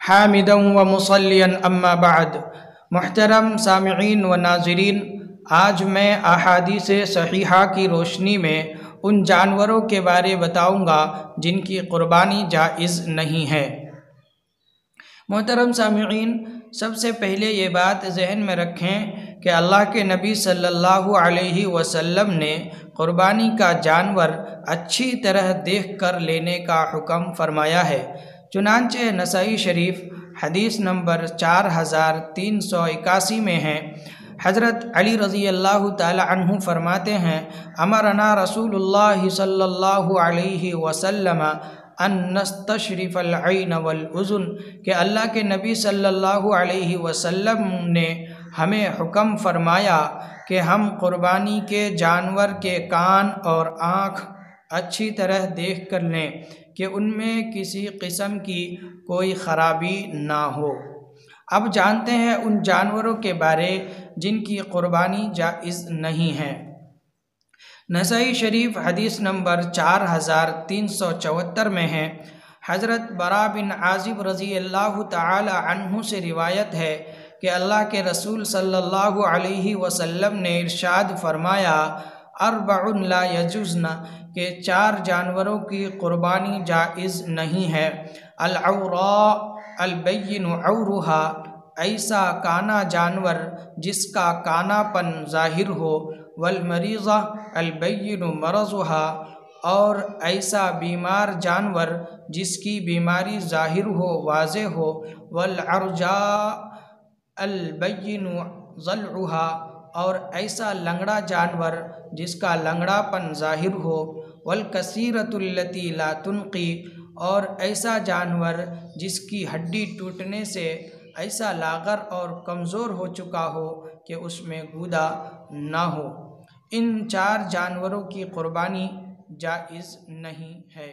حامدا و مصلیا اما بعد۔ محترم سامعین و ناظرین، آج میں احادیث صحیحہ کی روشنی میں ان جانوروں کے بارے بتاؤں گا جن کی قربانی جائز نہیں ہے۔ محترم سامعین، سب سے پہلے یہ بات ذہن میں رکھیں کہ اللہ کے نبی صلی اللہ علیہ وسلم نے قربانی کا جانور اچھی طرح دیکھ کر لینے کا حکم فرمایا ہے۔ چنانچہ نسائی شریف حدیث نمبر 4381 میں ہے، حضرت علی رضی اللہ تعالی عنہ فرماتے ہیں، امرنا رسول اللہ صلی اللہ علیہ وسلم ان نستشرف العین والاذن، کہ اللہ کے نبی صلی اللہ علیہ وسلم نے ہمیں حکم فرمایا کہ ہم قربانی کے جانور کے کان اور آنکھ اچھی طرح دیکھ کر لیں کہ ان میں کسی قسم کی کوئی خرابی نہ ہو۔ اب جانتے ہیں ان جانوروں کے بارے جن کی قربانی جائز نہیں ہے۔ نسائی شریف حدیث نمبر 4374 میں ہے، حضرت براء بن عازب رضی اللہ تعالی عنہ سے روایت ہے کہ اللہ کے رسول صلی اللہ علیہ وسلم نے ارشاد فرمایا، اربع لا یجوزن، کہ 4 جانوروں کی قربانی جائز نہیں ہے۔ العوراء البین عورھا، ایسا کانا جانور جس کا کانا پن ظاہر ہو، والمریضہ البین مرضھا، اور ایسا بیمار جانور جس کی بیماری ظاہر ہو، واضح ہو، والعرجاء البین ضلعھا، اور ایسا لنگڑا جانور جس کا لنگڑا پن ظاہر ہو، والکثیرۃ التی لا تنقی، اور ایسا جانور جس کی ہڈی ٹوٹنے سے ایسا لاغر اور کمزور ہو چکا ہو کہ اس میں گودا نہ ہو۔ ان 4 جانوروں کی قربانی جائز نہیں ہے۔